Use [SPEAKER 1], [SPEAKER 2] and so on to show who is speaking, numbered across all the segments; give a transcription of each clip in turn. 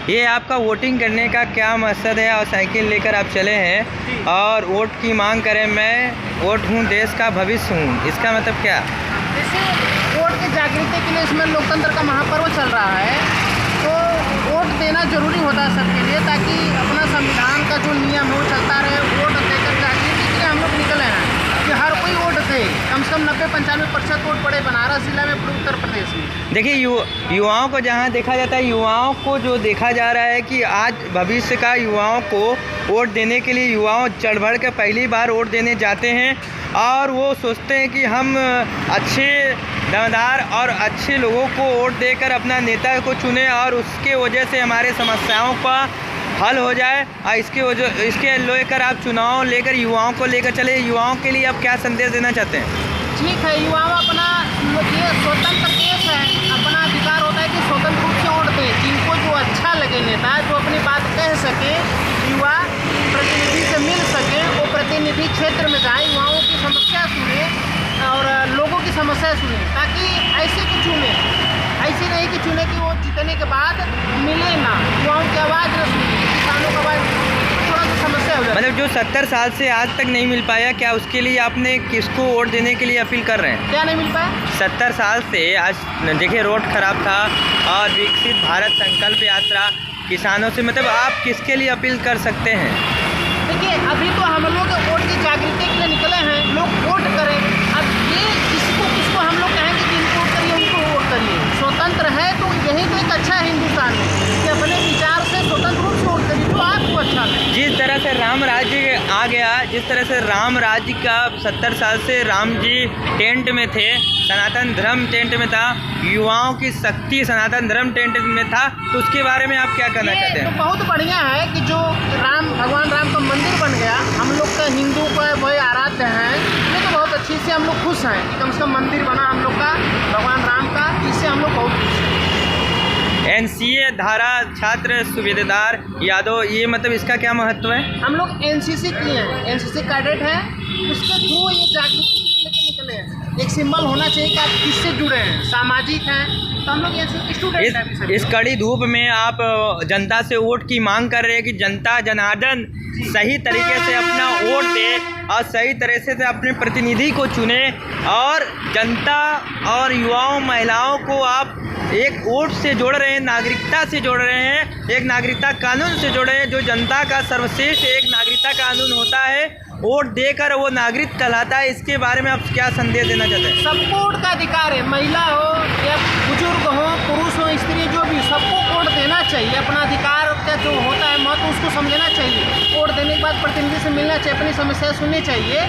[SPEAKER 1] ये आपका वोटिंग करने का क्या मकसद है और साइकिल लेकर आप चले हैं और वोट की मांग करें, मैं वोट हूँ, देश का भविष्य हूँ, इसका मतलब क्या?
[SPEAKER 2] जैसे वोट की जागृति के लिए इसमें लोकतंत्र का महापर्व चल रहा है, तो वोट देना जरूरी होता है सबके लिए, ताकि अपना संविधान का जो नियम है वो चलता रहे। वोट देकर जागृति के लिए हम लोग निकले हैं कि हर कोई वोट दे, कम से कम 90-95% वोट पड़े बनारस जिला में, पूरे उत्तर प्रदेश में।
[SPEAKER 1] देखिए युवाओं को जहाँ देखा जाता है, युवाओं को जो देखा जा रहा है कि आज भविष्य का युवाओं को वोट देने के लिए युवाओं चढ़ बढ़ कर पहली बार वोट देने जाते हैं और वो सोचते हैं कि हम अच्छे दमदार और अच्छे लोगों को वोट देकर अपना नेता को चुने और उसके वजह से हमारे समस्याओं का हल हो जाए। और इसके लेकर आप चुनाव लेकर युवाओं को लेकर चले, युवाओं के लिए आप क्या संदेश देना चाहते हैं?
[SPEAKER 2] ठीक है, युवाओं अपना ये स्वतंत्र देश है, अपना अधिकार होता है कि स्वतंत्र रूप से वोट दें, जिनको जो अच्छा लगे नेता, जो अपनी बात कह सके, युवा प्रतिनिधि से मिल सके, वो प्रतिनिधि क्षेत्र में जाए, युवाओं की समस्या सुने और लोगों की समस्या सुने, ताकि ऐसे को चुने, ऐसे नहीं कि चुने कि वो जीतने के बाद मिले ना, युवाओं की आवाज़ न सुने, किसानों की आवाज़, थोड़ा सा समस्या हो जाती है।
[SPEAKER 1] मतलब जो 70 साल से आज तक नहीं मिल पाया, क्या उसके लिए आपने किसको वोट देने के लिए अपील कर रहे हैं?
[SPEAKER 2] क्या नहीं मिल पाया?
[SPEAKER 1] 70 साल से आज देखिए रोड खराब था और विकसित भारत संकल्प यात्रा किसानों से, मतलब आप किसके लिए अपील कर सकते हैं?
[SPEAKER 2] देखिए, अभी तो हम लोग वोट की जागृति के लिए निकले हैं, लोग वोट करें। अब ये किसको हम लोग कहेंगे कि इनको वोट करिए, उनको वोट करिए, स्वतंत्र है तो यही तो एक अच्छा है हिंदुस्तान में कि अपने विचार से स्वतंत्र रूप से वोट करिए, तो आपको अच्छा लगे।
[SPEAKER 1] जिस तरह से राम राज्य आ गया, जिस तरह से राम राज्य का 70 साल से राम जी टेंट में थे, सनातन धर्म टेंट में था, युवाओं की शक्ति सनातन धर्म टेंट में था, तो उसके बारे में आप क्या कहना चाहते हैं?
[SPEAKER 2] तो बहुत बढ़िया है कि जो भगवान राम का मंदिर बन गया, हम लोग का हिंदू का वही आराध्य है, ये तो बहुत अच्छी से हम लोग खुश हैं कि कम से कम मंदिर बना हम लोग का भगवान राम का, इससे हम लोग बहुत खुश हैं।
[SPEAKER 1] NCA धारा छात्र सुबेदार यादव, ये मतलब इसका क्या महत्व है? हम
[SPEAKER 2] लोग NCC किए हैं, NCC कैडेट हैं, उसके थ्रू ये जागृति लेकर निकले हैं। एक सिंबल होना चाहिए कि आप किससे जुड़े हैं, सामाजिक हैं, तो हम लोग स्टूडेंट हैं।
[SPEAKER 1] इस कड़ी धूप में आप जनता से वोट की मांग कर रहे हैं कि जनता जनार्दन सही तरीके से अपना वोट दे और सही तरह से अपने प्रतिनिधि को चुने और जनता और युवाओं महिलाओं को आप एक वोट से जोड़ रहे हैं, नागरिकता से जोड़ रहे हैं, एक नागरिकता कानून से जोड़ रहे हैं, जो जनता का सर्वश्रेष्ठ एक नागरिकता कानून होता है, वोट देकर वो नागरिक कहलाता है। इसके बारे में आप क्या संदेश देना चाहते हैं?
[SPEAKER 2] सबको वोट का अधिकार है, महिला हो या बुजुर्ग हो, पुरुष हो, स्त्री, जो भी, सबको वोट देना चाहिए। अपना अधिकार का जो होता है महत्व उसको समझना चाहिए। वोट देने के बाद प्रतिनिधि से मिलना चाहिए, अपनी समस्या सुननी चाहिए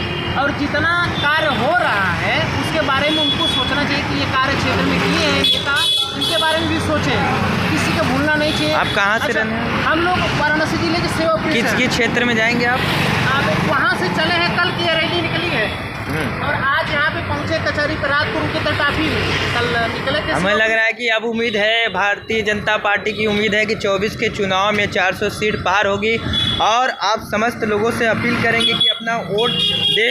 [SPEAKER 2] और जितना कार्य हो रहा है उसके बारे में उनको सोचना चाहिए कि ये कार्य क्षेत्र में किए हैं नेता, इनके बारे में भी सोचें, किसी को भूलना नहीं चाहिए।
[SPEAKER 1] आप कहाँ से रहने हैं?
[SPEAKER 2] हम लोग वाराणसी जिले के सेवा।
[SPEAKER 1] किस क्षेत्र में जाएंगे आप?
[SPEAKER 2] वहाँ से चले हैं, कल की रैली निकली है और आज यहाँ पे पहुँचे कचहरी पर, रात को रुके थे टाफी में, कल निकले थे।
[SPEAKER 1] हमें लग रहा है कि अब उम्मीद है, भारतीय जनता पार्टी की उम्मीद है कि 24 के चुनाव में 400 सीट पार होगी और आप समस्त लोगों से अपील करेंगे कि अपना वोट दे।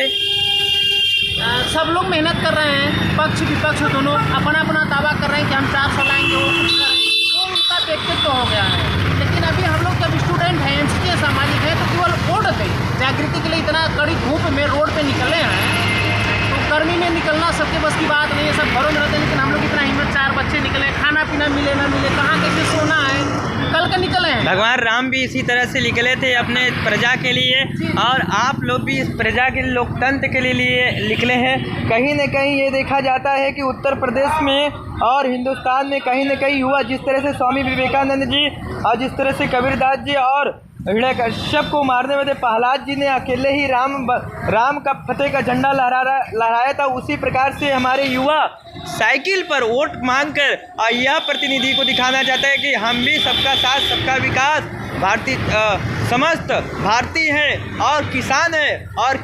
[SPEAKER 2] सब लोग मेहनत कर रहे हैं, पक्ष विपक्ष दोनों अपना अपना दावा कर रहे हैं कि हम 400 लाएंगे, वो कुछ करेंगे, वो उनका व्यक्तित्व हो गया है। लेकिन अभी हम लोग जब स्टूडेंट हैं, NCA सामाजिक है, तो केवल वोट दें। जागृति के लिए इतना कड़ी धूप में रोड पे निकले हैं, तो गर्मी में निकलना सबके बस की बात नहीं है, सब घरों में रहते हैं, लेकिन हम लोग इतना हिम्मत, 4 बच्चे निकले, खाना पीना मिले ना मिले, कहाँ कैसे सोना है, कल के निकले हैं।
[SPEAKER 1] भगवान राम भी इसी तरह से निकले थे अपने प्रजा के लिए और आप लोग भी इस प्रजा के लोकतंत्र के लिए निकले हैं। कहीं न कहीं ये देखा जाता है कि उत्तर प्रदेश में और हिंदुस्तान में कहीं न कहीं युवा, जिस तरह से स्वामी विवेकानंद जी और जिस तरह से कबीरदास जी और हिरण्यकश्यप को मारने वाले प्रहलाद जी ने अकेले ही राम का फतेह का झंडा लहराया था, उसी प्रकार से हमारे युवा साइकिल पर वोट मांगकर और यह प्रतिनिधि को दिखाना चाहता है कि हम भी सबका साथ सबका विकास, भारतीय समस्त भारतीय हैं और किसान है और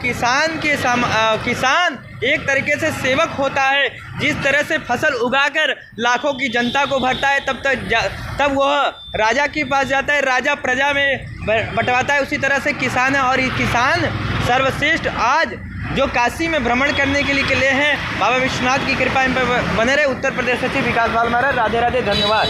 [SPEAKER 1] किसान एक तरीके से सेवक होता है। जिस तरह से फसल उगाकर लाखों की जनता को भरता है, तब वह राजा के पास जाता है, राजा प्रजा में बंटवाता है। उसी तरह से किसान है और किसान सर्वश्रेष्ठ आज जो काशी में भ्रमण करने के लिए निकले हैं, बाबा विश्वनाथ की कृपा इन पर बने रहे। उत्तर प्रदेश सचिव विकास बाल महाराज, राधे राधे, धन्यवाद।